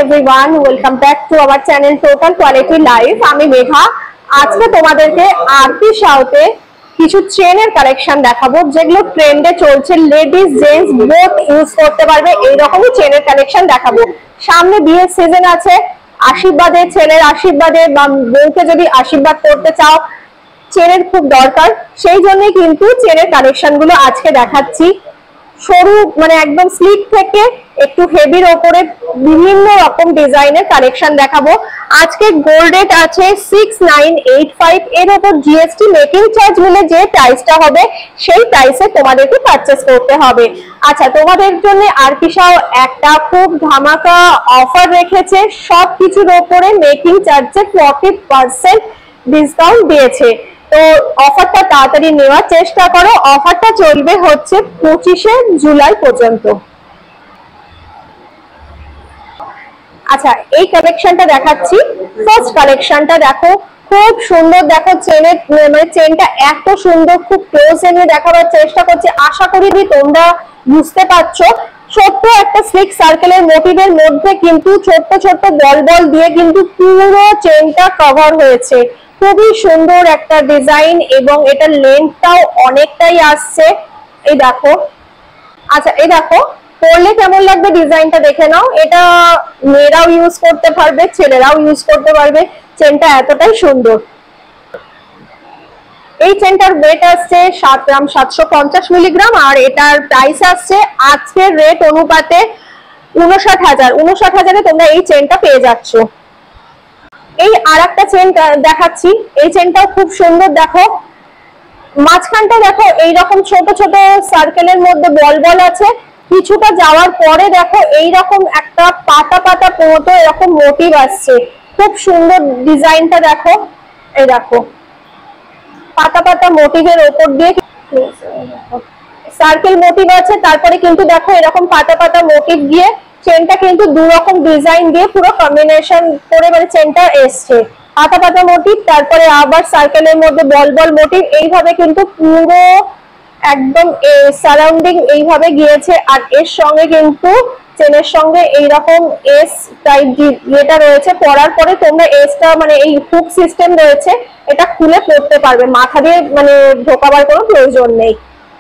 Everyone, welcome back to our channel total quality life. আমি মেঘা। আজকে তোমাদেরকে আরতি সাউতে কিছু চেনের কালেকশন দেখাবো, যেগুলো ট্রেন্ডে চলছে। লেডিস জেন্টস বোথ ইউজ করতে পারবে, এইরকমই চেনের কালেকশন দেখাবো। সামনে বিয়ের সিজন আছে, আশীর্বাদে, ছেলের আশীর্বাদে বা বউকে যদি আশীর্বাদ করতে চাও, চেনের খুব দরকার। সেই জন্যই কিন্তু চেনের কালেকশন গুলো আজকে দেখাচ্ছি। সরু মানে একদম স্লিক থেকে একটু হেভির ওপরে বিভিন্ন রকম ডিজাইনের কালেকশন দেখাবো। আজকে গোল্ড রেট আছে 6985, এর উপর জিএসটি মেকিং চার্জ মিলে যে প্রাইসটা হবে সেই প্রাইসে তোমাদেরকে পারচেস করতে হবে। আচ্ছা, তোমাদের জন্য আরকিসাও একটা খুব ধামাকা অফার রেখেছে। সবকিছুর ওপরে মেকিং চার্জে 40% ডিসকাউন্ট দিয়েছে। তো অফারটা তাড়াতাড়ি নেওয়ার চেষ্টা করো। অফারটা চলবে হচ্ছে 25শে জুলাই পর্যন্ত। আচ্ছা, এই কালেকশনটা দেখাচ্ছি। ফার্স্ট কালেকশনটা দেখো, খুব সুন্দর। দেখো চেনের মানে চেনটা এত সুন্দর, খুব ক্লোজ এনে দেখাবার চেষ্টা করছি। আশা করি তোমরা বুঝতে পারছো। ছোট্ট একটা স্লিক সার্কেলের মোটিভের মধ্যে কিন্তু ছোট্ট ছোট্ট বল বল দিয়ে কিন্তু পুরো চেনটা কভার হয়েছে। খুবই সুন্দর একটা ডিজাইন এবং এটার লেন্থটাও অনেকটাই আসছে। এই দেখো। আচ্ছা, এই দেখো পরলে কেমন লাগবে ডিজাইনটা দেখে নাও। এটা মেয়েরাও ইউজ করতে পারবে, ছেলেরাও ইউজ করতে পারবে। চেনটা এতটাই সুন্দর। এই চেনটার ওয়েট আসছে 7 গ্রাম 750 মিলিগ্রাম, আর এটার প্রাইস আসছে আজকের রেট অনুপাতে 59,000। 59,000-এ তোমরা এই চেনটা পেয়ে যাচ্ছ। এই আর একটা চেন দেখাচ্ছি। এই চেনটাও খুব সুন্দর। দেখো মাঝখানটা দেখো এইরকম ছোট ছোট সার্কেলের মধ্যে বল বল আছে। কিছুটা যাওয়ার পরে দেখো এইরকম একটা পাতা পাতা মতো এরকম মোটিভ আসছে। খুব সুন্দর ডিজাইনটা দেখো। এই দেখো পাতা পাতা মোটিভের ওপর দিয়ে সার্কেল মোটিভ আছে। তারপরে কিন্তু দেখো এরকম পাতা পাতা মোটিভ দিয়ে চেনটা কিন্তু দু রকম ডিজাইন দিয়ে পুরো কম্বিনেশন করে মানে চেনটা এসছে। পাতা পাতা মোটিভ, তারপরে আবার সার্কেলের মধ্যে বল বল মোটিভ, এইভাবে কিন্তু পুরো একদম সারাউন্ডিং এইভাবে গিয়েছে। আর এর সঙ্গে কিন্তু চেনের সঙ্গে এইরকম এস টাইপ যেটা রয়েছে, পরার পরে তোমরা এসটা মানে এই হুক সিস্টেম রয়েছে, এটা খুলে পড়তে পারবে। মাথা দিয়ে মানে ঢোকাবার কোনো প্রয়োজন নেই।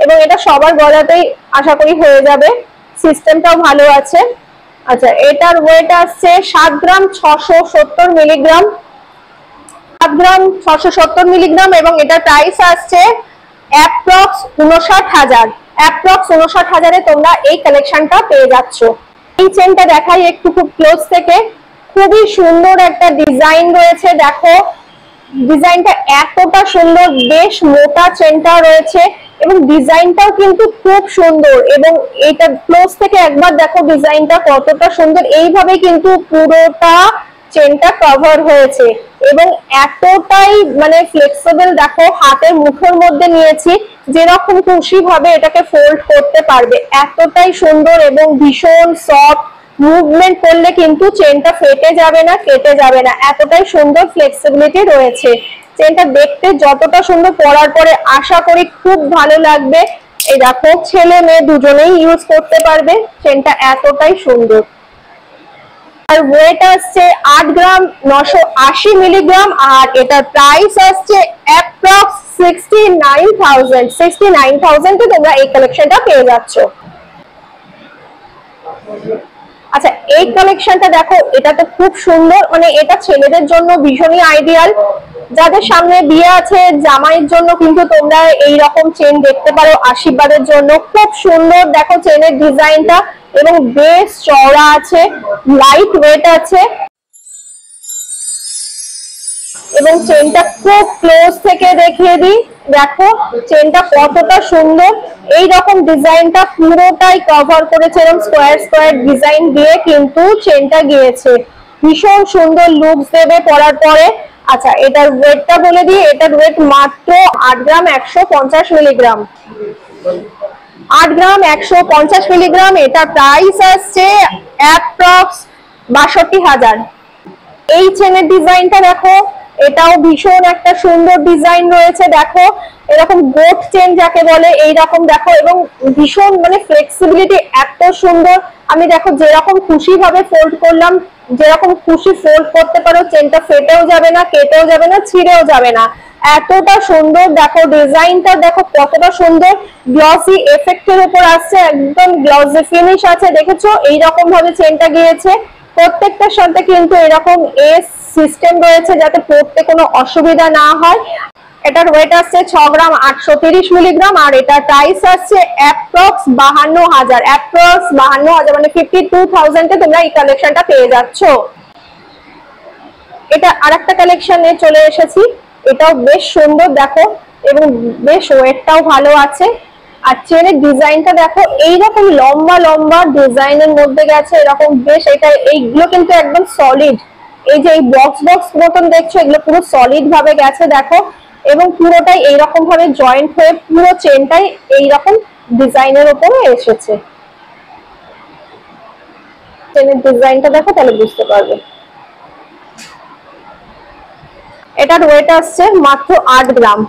এবং এটা সবার গলাতেই আশা করি হয়ে যাবে। সিস্টেমটাও ভালো আছে। আচ্ছা, এটার ওয়েট আসছে 7 গ্রাম 670 মিলিগ্রাম। 7 গ্রাম 670 মিলিগ্রাম এবং এটার প্রাইস আসছে অ্যাপ্রক্স 59,000। অ্যাপ্রক্স 59,000-এ তোমরা এই কালেকশনটা পেয়ে যাচ্ছ। এই চেনটা দেখাই একটু খুব ক্লোজ থেকে। খুবই সুন্দর একটা ডিজাইন রয়েছে। দেখো ডিজাইনটা এতটা সুন্দর, বেশ মোটা চেনটা রয়েছে এবং ডিজাইনটাও কিন্তু খুব সুন্দর। এবং এটা ক্লোজ থেকে একবার দেখো ডিজাইনটা কতটা সুন্দর। এইভাবে কিন্তু পুরোটা চেনটা কভার হয়েছে এবং এতটাই মানে ফ্লেক্সিবল। দেখো হাতের মুঠোর মধ্যে নিয়েছি, যেরকম খুশি ভাবে এটাকে ফোল্ড করতে পারবে। এতটাই সুন্দর এবং ভীষণ সফট। মুভমেন্ট করলে কিন্তু চেনটা ফেটে যাবে না, কেটে যাবে না। এতটাই সুন্দর ফ্লেক্সিবিলিটি রয়েছে। চেনটা দেখতে যতটা সুন্দর, পরার পরে আশা করি খুব ভালো লাগবে। এই দেখো ছেলে মেয়ে দুজনেই ইউজ করতে পারবে। চেনটা এতটাই সুন্দর। আর ওয়েট আসছে 8 গ্রাম 980 মিলিগ্রাম, আর এটার প্রাইস আসছে অ্যাপ্রক্স 69,000। 69,000-এ তোমরা এই কালেকশনটা পেয়ে যাচ্ছ। আচ্ছা, এই কালেকশনটা দেখো, এটা তো খুব সুন্দর। মানে এটা ছেলেদের জন্য ভীষণই আইডিয়াল। যাদের সামনে বিয়ে আছে, জামাইয়ের জন্য কিন্তু তোমরা এই রকম চেন দেখতে পারো আশীর্বাদের জন্য। খুব সুন্দর দেখো চেনের ডিজাইনটা এবং বেশ চওড়া আছে, লাইট ওয়েট আছে এবং চেনটা খুব ক্লোজ থেকে দেখিয়ে দিই। দেখো চেনটা কতটা সুন্দর। এই রকম ডিজাইনটা পুরোটাই কভার করেছে এবং স্কোয়ার স্কোয়ার ডিজাইন দিয়ে কিন্তু চেনটা গিয়েছে। ভীষণ সুন্দর লুক দেবে পরার পরে। আচ্ছা, এটার ওয়েটটা বলে দিই। এটার ওয়েট মাত্র 8 গ্রাম 150 মিলিগ্রাম। 8 গ্রাম 150 মিলিগ্রাম। এটা প্রাইস আসছে অ্যাপ্রক্স 62,000। এই চেনের ডিজাইনটা দেখো, এটাও ভীষণ একটা সুন্দর ডিজাইন রয়েছে, দেখো এরকম গোট চেন যাকে বলে এইরকম দেখো, এবং ভীষণ মানে ফ্লেক্সিবিলিটি এত সুন্দর। আমি দেখো যেরকম খুশি ভাবে ফোল্ড করলাম, যেরকম খুশি ফোল্ড করতে পারো, চেনটা ফেটেও যাবে না, কেটেও যাবে না, ছিঁড়েও যাবে না, এতটা সুন্দর। দেখো ডিজাইনটা দেখো কতটা সুন্দর, গ্লসি এফেক্টের উপর আসছে, একদম গ্লসি ফিনিশ আছে, দেখেছো এইরকম ভাবে চেনটা গিয়েছে। প্রত্যেকটার সাথে কিন্তু এরকম এস সিস্টেম রয়েছে যাতে পড়তে কোনো অসুবিধা না হয়। এটার ওয়েট আসছে 6 গ্রাম 830 মিলিগ্রাম, আর এটা প্রাইস আসছে অ্যাপ্রক্স 52,000, অ্যাপ্রক্স 52,000 মানে 52,000 এ তোমরা এই কালেকশনটা পেয়ে যাচ্ছ। এটা আরেকটা কালেকশনে চলে এসেছি, এটাও বেশ সুন্দর দেখো, এবং বেশ ওয়েটটাও ভালো আছে। আর চেনের ডিজাইনটা দেখো এইরকম লম্বা লম্বা ডিজাইনের মধ্যে গেছে, এরকম বেশ এটা এইগুলো কিন্তু একদম সলিড, এই যে এই বক্স বক্স মতন দেখছো এগুলো পুরো সলিড ভাবে গেছে দেখো, এবং পুরোটাই এইরকম ভাবে জয়েন্ট হয়ে পুরো চেনটাই এইরকম ডিজাইনের উপরে এসেছে। চেনের ডিজাইনটা দেখো তাহলে বুঝতে পারবে। এটার ওয়েট আসছে মাত্র 8 গ্রাম,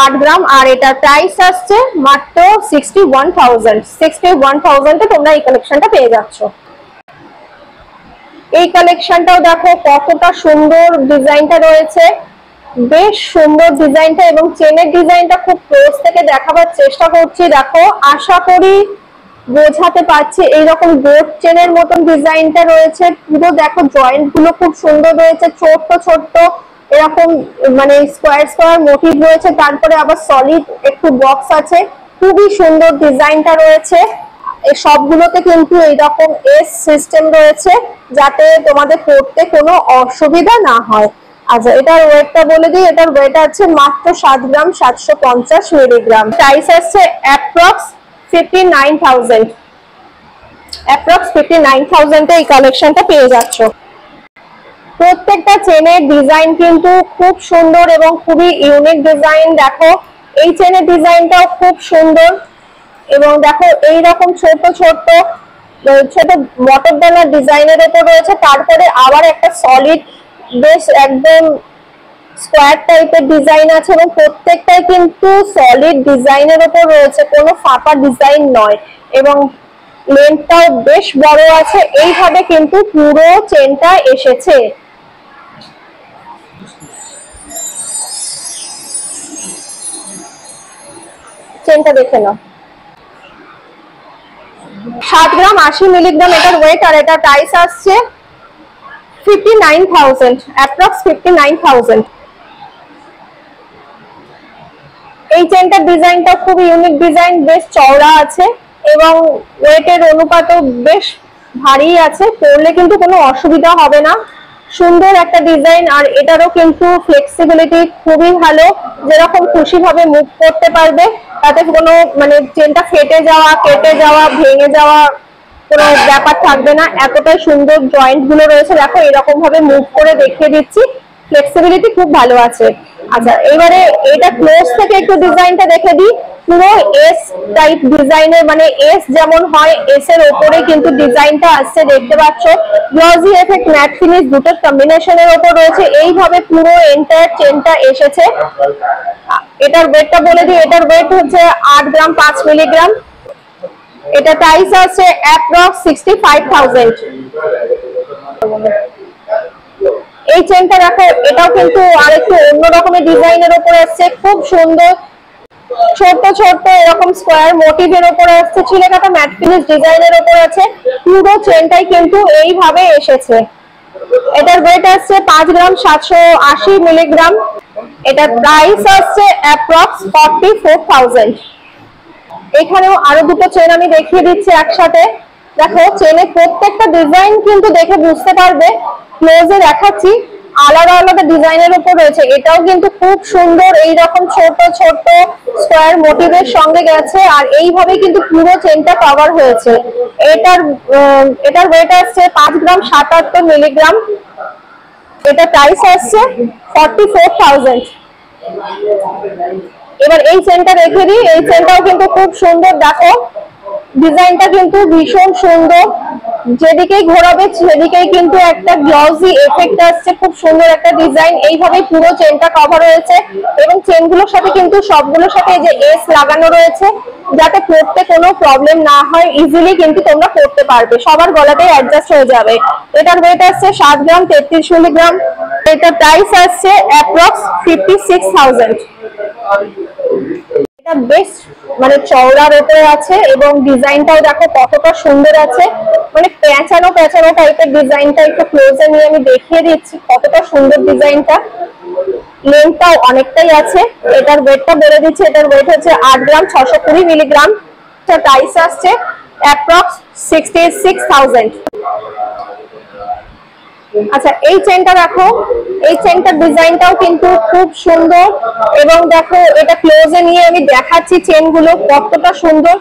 8 গ্রাম, আর এটা প্রাইস আসছে মাত্র 61,000, 61,000 এ তোমরা এই কালেকশনটা পেয়ে যাচ্ছ। এই কালেকশনটাও দেখো কতটা সুন্দর ডিজাইনটা রয়েছে, বেশ সুন্দর ডিজাইনটা, এবং চেনের ডিজাইনটা খুব ক্লোজ থেকে দেখাবার চেষ্টা করছি। দেখো আশা করি বোঝাতে পারছি, এইরকম গোট চেনের মতন ডিজাইনটা রয়েছে, পুরো দেখো জয়েন্ট গুলো খুব সুন্দর রয়েছে, ছোট্ট ছোট্ট এরকম মানে স্কোয়ার স্কোয়ার মোটিভ রয়েছে, তারপরে আবার সলিড একটু বক্স আছে, খুবই সুন্দর ডিজাইনটা রয়েছে। এই সবগুলোতে কিন্তু এইরকম এস সিস্টেম রয়েছে যাতে তোমাদের পড়তে কোনো অসুবিধা না হয়। আচ্ছা এটার ওয়েটটা বলে দিই, এটার ওয়েট আছে মাত্র 7 গ্রাম 750 মিলিগ্রাম, প্রাইস আছে অ্যাপ্রক্স 59,000, অ্যাপ্রক্স 59,000 এ এই কালেকশনটা পেয়ে যাচ্ছ। প্রত্যেকটা চেনের ডিজাইন কিন্তু খুব সুন্দর এবং খুবই ইউনিক ডিজাইন। দেখো এই চেনের ডিজাইনটাও খুব সুন্দর, এবং দেখো এইরকম ছোট ছোট ছোট মটর দানার ডিজাইনের উপর রয়েছে, তারপরে আবার একটা সলিড বেশ একদম স্কোয়ার টাইপের ডিজাইন আছে, এবং প্রত্যেকটাই কিন্তু সলিড ডিজাইনের উপর রয়েছে, কোনো ফাঁপা ডিজাইন নয়, এবং লেন্থটাও বেশ বড় আছে। এইভাবে কিন্তু পুরো চেনটা এসেছে। চেনটা দেখে নাও, 7 গ্রাম 80 মিলিগ্রাম এটার ওয়েট, আর এটা প্রাইস আসছে 59,000, অ্যাপ্রক্স 59,000। এই চেনটার ডিজাইনটা খুব ইউনিক ডিজাইন, বেশ চওড়া আছে, এবং ওয়েটের অনুপাতও বেশ ভারী আছে, পরলে কিন্তু কোনো অসুবিধা হবে না, সুন্দর একটা ডিজাইন। আর এটারও কিন্তু ফ্লেক্সিবিলিটি খুবই ভালো, যেরকম খুশি ভাবে মুভ করতে পারবে, তাতে কোনো মানে চেনটা ফেটে যাওয়া, কেটে যাওয়া, ভেঙে যাওয়া কোনো ব্যাপার থাকবে না, এতটাই সুন্দর জয়েন্ট গুলো রয়েছে। দেখো এরকম ভাবে মুভ করে দেখিয়ে দিচ্ছি, ফ্লেক্সিবিলিটি খুব ভালো আছে। আচ্ছা এবারে এটা ক্লোজ থেকে একটু ডিজাইনটা দেখে দিই, পুরো এস টাইপ ডিজাইনের, মানে এস যেমন হয় এস এর উপরে কিন্তু ডিজাইনটা আসছে, দেখতে পাচ্ছ গ্লসি এফেক্ট ম্যাট ফিনিশ দুটোর কম্বিনেশনের উপর রয়েছে, এইভাবে পুরো এন্টায়ার চেনটা এসেছে। এটার ওয়েটটা বলে দিই, এটার ওয়েট হচ্ছে 8 গ্রাম 5 মিলিগ্রাম, এটা প্রাইস আছে অ্যাপ্রক্স 65,000। এই চেনটা দেখো এটাও কিন্তু আরেকটু অন্য রকমের ডিজাইনের উপর আসছে, খুব সুন্দর ছোট ছোট এরকম স্কোয়ার মোটিভের উপর আসছে, ছিলেকাটা ম্যাট ফিনিশ ডিজাইনের উপর আছে, পুরো চেনটাই কিন্তু এইভাবে এসেছে। এটার ওয়েট আসছে 5 গ্রাম 780 মিলিগ্রাম, এটার প্রাইস আসছে অ্যাপ্রক্স 44,000। এখানেও আরো দুটো চেন আমি দেখিয়ে দিচ্ছি একসাথে। দেখো চেনের প্রত্যেকটা ডিজাইন কিন্তু দেখে বুঝতে পারবে, ক্লোজে দেখাচ্ছি, আলাদা আলাদা ডিজাইনের উপর রয়েছে। এটাও কিন্তু খুব সুন্দর, এইরকম ছোট ছোট স্কোয়ার মোটিভের সঙ্গে গেছে, আর এইভাবে কিন্তু পুরো চেনটা কভার হয়েছে। এটার ওয়েট আসছে 5 গ্রাম 77 মিলিগ্রাম, এটা প্রাইস আসছে 44,000। এবার এই চেনটা রেখে দিই, এই চেনটাও কিন্তু খুব সুন্দর, দেখো ডিজাইনটা কিন্তু ভীষণ সুন্দর, যেদিকেই ঘোরাবে সেদিকেই কিন্তু একটা গ্লসি এফেক্ট আসছে, খুব সুন্দর একটা ডিজাইন। এইভাবে পুরো চেনটা কভার হয়েছে এবং চেনগুলোর সাথে কিন্তু সবগুলোর সাথে এই যে এস লাগানো রয়েছে, যাতে পরতে কোনো প্রবলেম না হয়, ইজিলি কিন্তু তোমরা পরতে পারবে, সবার গলাতেই অ্যাডজাস্ট হয়ে যাবে। এটার ওয়েট আসছে 7 গ্রাম 33 মিলিগ্রাম। এটার প্রাইস আসছে অ্যাপ্রক্স 56,000। এটা বেশ মানে চওড়ার উপরে আছে এবং ডিজাইনটাও দেখো কতটা সুন্দর আছে, মানে পেঁচানো পেঁচানো টাইপের ডিজাইনটা। একটু ক্লোজে নিয়ে আমি দেখিয়ে দিচ্ছি কতটা সুন্দর ডিজাইনটা। লেন্থটাও অনেকটাই আছে। এটার ওয়েটটা বলে দিচ্ছি, এটার ওয়েট হচ্ছে 8 গ্রাম 620 মিলিগ্রাম। এটার প্রাইস আসছে অ্যাপ্রক্স 66,000। আচ্ছা, এই চেনটা দেখো, এই চেনটার ডিজাইনটাও কিন্তু খুব সুন্দর এবং দেখো এটা ক্লোজে নিয়ে আমি দেখাচ্ছি চেনগুলো কতটা সুন্দর।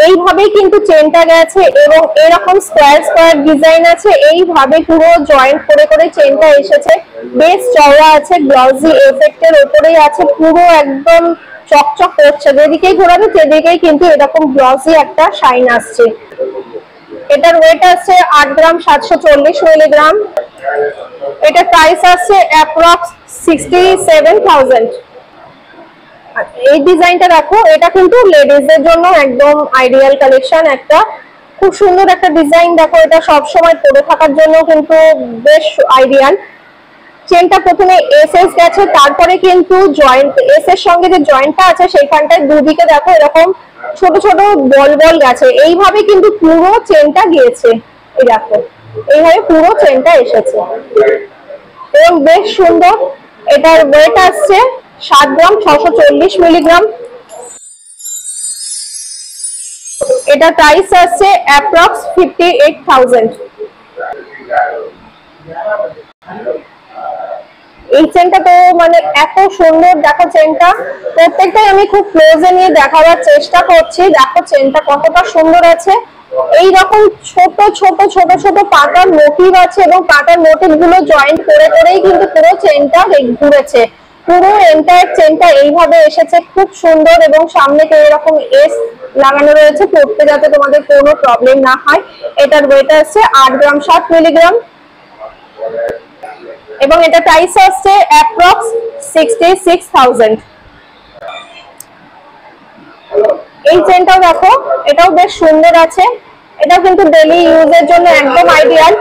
এইভাবেই কিন্তু চেনটা গেছে এবং এরকম স্কোয়ার স্কোয়ার ডিজাইন আছে, এইভাবে পুরো জয়েন্ট করে করে চেনটা এসেছে। বেশ চওড়া আছে, গ্লসি এফেক্টের উপরেই আছে, পুরো একদম চকচক করছে, যেদিকেই ঘোরাবে সেদিকেই কিন্তু এরকম গ্লসি একটা শাইন আসছে। এটার ওয়েট আছে 8 গ্রাম 740 মিলিগ্রাম। এটা প্রাইস আছে অ্যাপ্রক্স 67,000। এই ডিজাইনটা দেখো, এটা কিন্তু লেডিজদের জন্য একদম আইডিয়াল কালেকশন। একটা খুব সুন্দর একটা ডিজাইন, দেখো এটা সব সময় পরে থাকার জন্য কিন্তু বেশ আইডিয়াল। চেনটা প্রথমে এস এস গেছে, তারপরে কিন্তু জয়েন্ট এস এর সঙ্গে যে জয়েন্টটা আছে সেইখানটায় দুদিকে দেখো এরকম ছোট ছোট বল বল গেছে, এইভাবে কিন্তু পুরো চেনটা গিয়েছে। এই দেখো এইভাবে পুরো চেনটা এসেছে এবং বেশ সুন্দর। এটার ওয়েট আসছে 7 গ্রাম 640 মিলিগ্রাম। এটা প্রাইস আসছে অ্যাপ্রক্স 58,000। এই চেনটা তো মানে এত সুন্দর, দেখো চেনটা প্রত্যেকটাই আমি খুব ক্লোজে নিয়ে দেখাবার চেষ্টা করছি। দেখো চেনটা কতটা সুন্দর আছে, এইরকম ছোট ছোট ছোট ছোট পাতার মোটিভ আছে এবং পাতার মোটিভ গুলো জয়েন্ট করে করেই কিন্তু পুরো চেনটা ঘুরেছে। পুরো এন্টায়ার চেনটা এইভাবে এসেছে, খুব সুন্দর এবং সামনে এরকম এস লাগানো রয়েছে পড়তে যাতে তোমাদের কোনো প্রবলেম না হয়। এটার ওয়েট আছে 8 গ্রাম 60 মিলিগ্রাম এবং এটা প্রাইস আসছে অ্যাপ্রক্স 66,000। এই চেনটাও দেখো, এটাও বেশ সুন্দর আছে, এটাও কিন্তু ডেইলি ইউজের জন্য একদম আইডিয়াল।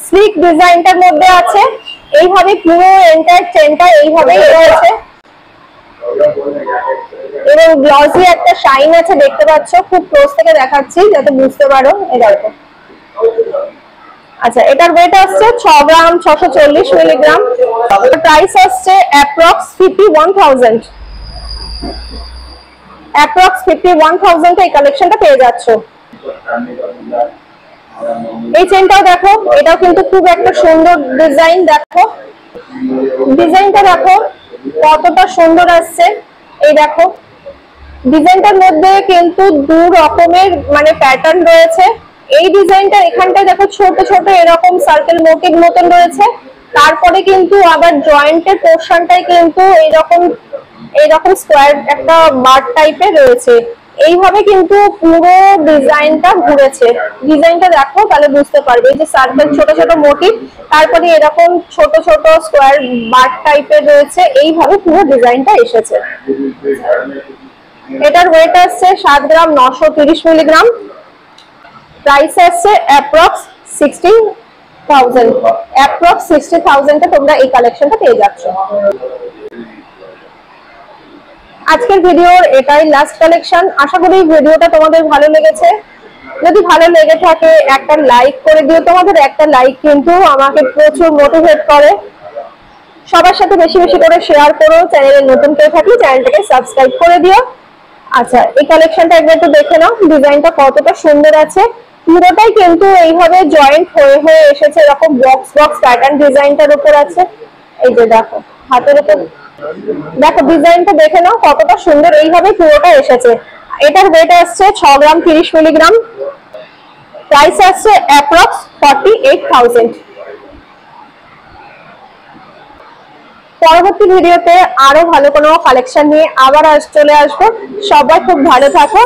স্লিক ডিজাইনটার মধ্যে আছে, এইভাবে পুরো এন্টায়ার চেনটা এইভাবেই রয়েছে এবং গ্লসি একটা শাইন আছে, দেখতে পাচ্ছ। খুব ক্লোজ থেকে দেখাচ্ছি যাতে বুঝতে পারো। এই দেখো। আচ্ছা, এটার ওয়েট আসছে 6 গ্রাম 640 মিলিগ্রাম। প্রাইস আসছে অ্যাপ্রক্স 51,000। অ্যাপ্রক্স 51,000 এই কালেকশনটা পেয়ে যাচ্ছ। এই চেনটাও দেখো, এটাও কিন্তু খুব একটা সুন্দর ডিজাইন। দেখো ডিজাইনটা দেখো কতটা সুন্দর আসছে। এই দেখো ডিজাইনটার মধ্যে কিন্তু দু রকমের মানে প্যাটার্ন রয়েছে। এই ডিজাইনটা এখানটায় দেখো ছোট ছোট এরকম সার্কেল মোটিভ মতন রয়েছে, তারপরে কিন্তু আবার জয়েন্টের পোর্শনটাই কিন্তু এইরকম স্কোয়ার একটা বার টাইপের রয়েছে। এইভাবে কিন্তু পুরো ডিজাইনটা ঘুরেছে। ডিজাইনটা দেখো তাহলে বুঝতে পারবে, এই যে সার্কেল ছোট ছোট মোটিভ, তারপরে এরকম ছোট ছোট স্কোয়ার বার টাইপের রয়েছে, এইভাবে পুরো ডিজাইনটা এসেছে। এটার ওয়েট আসছে 7 গ্রাম 930 মিলিগ্রাম। প্রাইস আসছে অ্যাপ্রক্স 60,000। অ্যাপ্রক্স 60,000 এ তোমরা এই কালেকশনটা পেয়ে যাচ্ছ। আজকের ভিডিওর এটাই লাস্ট কালেকশন। আশা করি ভিডিওটা তোমাদের ভালো লেগেছে। যদি ভালো লেগে থাকে একটা লাইক করে দিও, তোমাদের একটা লাইক কিন্তু আমাকে প্রচুর মোটিভেট করে। সবার সাথে বেশি বেশি করে শেয়ার করো। চ্যানেলে নতুন কেউ থাকলে চ্যানেলটাকে সাবস্ক্রাইব করে দিও। আচ্ছা, এই কালেকশনটা একবার একটু দেখে নাও, ডিজাইনটা কতটা সুন্দর আছে। পুরোটাই কিন্তু এইভাবে জয়েন্ট হয়ে হয়ে এসেছে, এরকম বক্স বক্স প্যাটার্ন ডিজাইনটার উপর আছে। এই যে দেখো হাতের উপর দেখো ডিজাইনটা দেখে নাও কতটা সুন্দর, এইভাবে পুরোটা এসেছে। এটার ওয়েট আসছে 6 গ্রাম 30 মিলিগ্রাম। প্রাইস আসছে অ্যাপ্রক্স 48,000। পরবর্তী ভিডিওতে আরো ভালো কোনো কালেকশন নিয়ে আবার চলে আসবো। সবাই খুব ভালো থাকো।